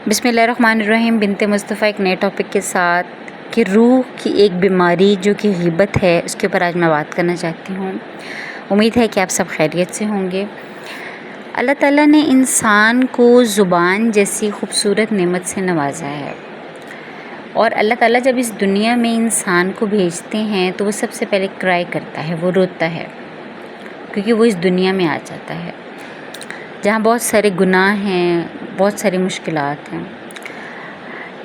بسم اللہ الرحمن الرحیم۔ بنت مصطفیٰ ایک نئے ٹاپک کے ساتھ کہ روح کی ایک بیماری جو کہ غیبت ہے، اس کے اوپر آج میں بات کرنا چاہتی ہوں۔ امید ہے کہ آپ سب خیریت سے ہوں گے۔ اللہ تعالیٰ نے انسان کو زبان جیسی خوبصورت نعمت سے نوازا ہے، اور اللہ تعالیٰ جب اس دنیا میں انسان کو بھیجتے ہیں تو وہ سب سے پہلے کرائی کرتا ہے، وہ روتا ہے، کیونکہ وہ اس دنیا میں آ جاتا ہے جہاں بہت سارے گناہ ہیں، بہت ساری مشکلات ہیں۔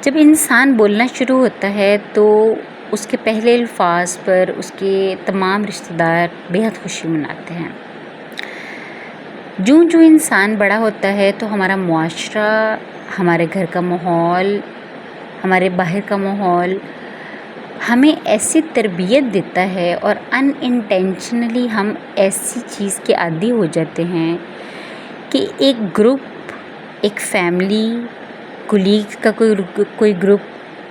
جب انسان بولنا شروع ہوتا ہے تو اس کے پہلے الفاظ پر اس کے تمام رشتہ دار بہت خوشی مناتے ہیں۔ جو انسان بڑا ہوتا ہے تو ہمارا معاشرہ، ہمارے گھر کا ماحول، ہمارے باہر کا ماحول ہمیں ایسی تربیت دیتا ہے، اور انٹینشنلی ہم ایسی چیز کے عادی ہو جاتے ہیں کہ ایک گروپ، ایک فیملی، کولیگ کا کوئی گروپ،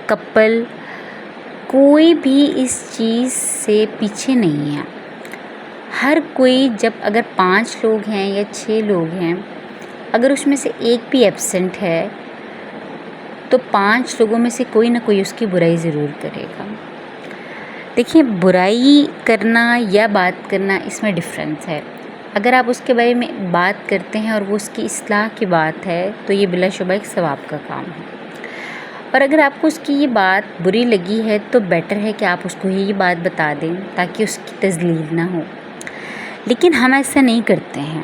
کپل، کوئی بھی اس چیز سے پیچھے نہیں ہے۔ ہر کوئی، جب اگر 5 لوگ ہیں یا 6 لوگ ہیں، اگر اس میں سے ایک بھی ایبسنٹ ہے تو 5 لوگوں میں سے کوئی نہ کوئی اس کی برائی ضرور کرے گا۔ دیکھیں، برائی کرنا یا بات کرنا، اس میں ڈفرینس ہے۔ اگر آپ اس کے بارے میں بات کرتے ہیں اور وہ اس کی اصلاح کی بات ہے تو یہ بلا شبہ ایک ثواب کا کام ہے، اور اگر آپ کو اس کی یہ بات بری لگی ہے تو بیٹر ہے کہ آپ اس کو یہ بات بتا دیں تاکہ اس کی تذلیل نہ ہو۔ لیکن ہم ایسا نہیں کرتے ہیں،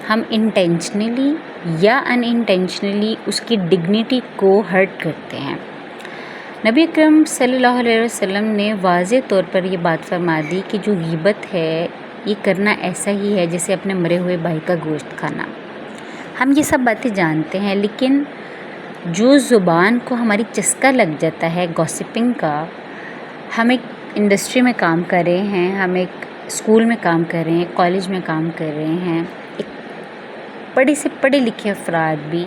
ہم انٹینشنلی یا انٹینشنلی اس کی ڈگنیٹی کو ہرٹ کرتے ہیں۔ نبی اکرم صلی اللہ علیہ وسلم نے واضح طور پر یہ بات فرما دی کہ جو غیبت ہے، یہ کرنا ایسا ہی ہے جیسے اپنے مرے ہوئے بھائی کا گوشت کھانا۔ ہم یہ سب باتیں جانتے ہیں، لیکن جو زبان کو ہماری چسکا لگ جاتا ہے گوسپنگ کا، ہم ایک انڈسٹری میں کام کر رہے ہیں، ہم ایک اسکول میں کام کر رہے ہیں، کالج میں کام کر رہے ہیں، ایک بڑے سے پڑھے لکھے افراد بھی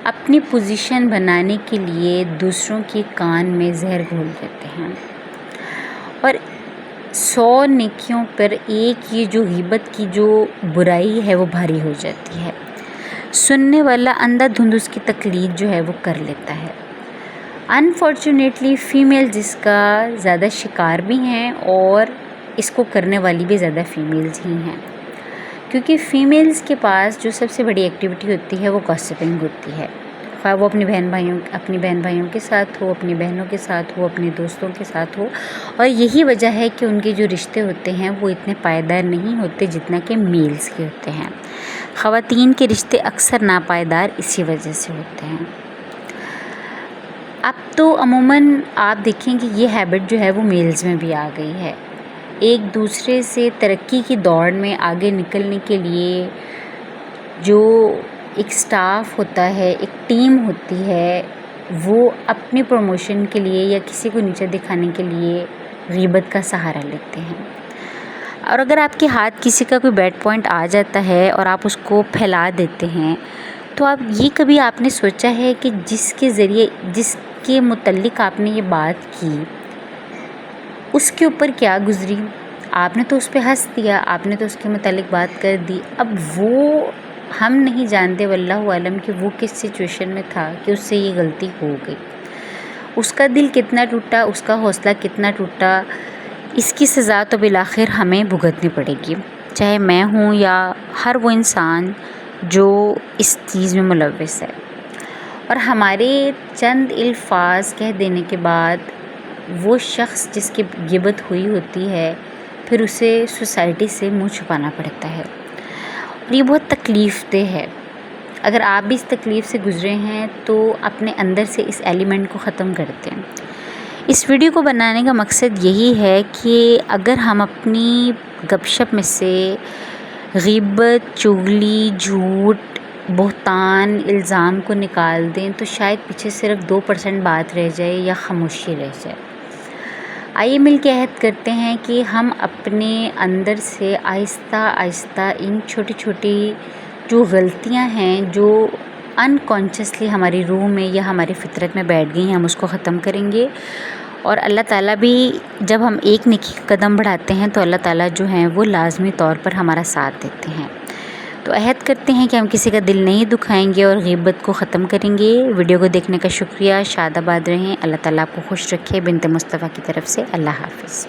اپنی پوزیشن بنانے کے لیے دوسروں کے کان میں زہر گھول دیتے ہیں، اور 100 نیکیوں پر ایک یہ جو غیبت کی جو برائی ہے وہ بھاری ہو جاتی ہے۔ سننے والا اندھا دھند اس کی تقلید جو ہے وہ کر لیتا ہے۔ انفارچونیٹلی فیمیلز اس کا زیادہ شکار بھی ہیں، اور اس کو کرنے والی بھی زیادہ فیمیلز ہی ہیں، کیونکہ فیمیلز کے پاس جو سب سے بڑی ایکٹیویٹی ہوتی ہے وہ گاسپنگ ہوتی ہے، خواہ وہ اپنی بہن بھائیوں کے ساتھ ہو، اپنی بہنوں کے ساتھ ہو، اپنے دوستوں کے ساتھ ہو، اور یہی وجہ ہے کہ ان کے جو رشتے ہوتے ہیں وہ اتنے پائیدار نہیں ہوتے جتنا کہ میلز کے ہوتے ہیں۔ خواتین کے رشتے اکثر ناپائیدار اسی وجہ سے ہوتے ہیں۔ اب تو عموماً آپ دیکھیں کہ یہ ہیبٹ جو ہے وہ میلز میں بھی آ گئی ہے۔ ایک دوسرے سے ترقی کی دوڑ میں آگے نکلنے کے لیے جو ایک سٹاف ہوتا ہے، ایک ٹیم ہوتی ہے، وہ اپنی پروموشن کے لیے یا کسی کو نیچے دکھانے کے لیے غیبت کا سہارا لیتے ہیں۔ اور اگر آپ کے ہاتھ کسی کا کوئی بیڈ پوائنٹ آ جاتا ہے اور آپ اس کو پھیلا دیتے ہیں، تو آپ نے سوچا ہے کہ جس کے متعلق آپ نے یہ بات کی، اس کے اوپر کیا گزری؟ آپ نے تو اس پہ ہنس دیا، آپ نے تو اس کے متعلق بات کر دی۔ اب وہ ہم نہیں جانتے واللہ عالم کہ وہ کس سچویشن میں تھا کہ اس سے یہ غلطی ہو گئی، اس کا دل کتنا ٹوٹا، اس کا حوصلہ کتنا ٹوٹا۔ اس کی سزا تو بالآخر ہمیں بھگتنی پڑے گی، چاہے میں ہوں یا ہر وہ انسان جو اس چیز میں ملوث ہے۔ اور ہمارے چند الفاظ کہہ دینے کے بعد وہ شخص جس کی غیبت ہوئی ہوتی ہے، پھر اسے سوسائٹی سے منہ چھپانا پڑتا ہے، اور یہ بہت تکلیف دہ ہے۔ اگر آپ بھی اس تکلیف سے گزرے ہیں تو اپنے اندر سے اس ایلیمنٹ کو ختم کرتے ہیں۔ اس ویڈیو کو بنانے کا مقصد یہی ہے کہ اگر ہم اپنی گپ شپ میں سے غیبت، چغلی، جھوٹ، بہتان، الزام کو نکال دیں تو شاید پیچھے صرف 2% بات رہ جائے یا خاموشی رہ جائے۔ آئیے مل کے عہد کرتے ہیں کہ ہم اپنے اندر سے آہستہ آہستہ ان چھوٹی چھوٹی جو غلطیاں ہیں، جو انکانشیسلی ہماری روح میں یا ہماری فطرت میں بیٹھ گئی ہیں، ہم اس کو ختم کریں گے۔ اور اللہ تعالیٰ بھی جب ہم ایک نیکی قدم بڑھاتے ہیں تو اللہ تعالیٰ جو ہیں وہ لازمی طور پر ہمارا ساتھ دیتے ہیں۔ تو عہد کرتے ہیں کہ ہم کسی کا دل نہیں دکھائیں گے اور غیبت کو ختم کریں گے۔ ویڈیو کو دیکھنے کا شکریہ، شاد آباد رہیں، اللہ تعالیٰ آپ کو خوش رکھے۔ بنت مصطفیٰ کی طرف سے اللہ حافظ۔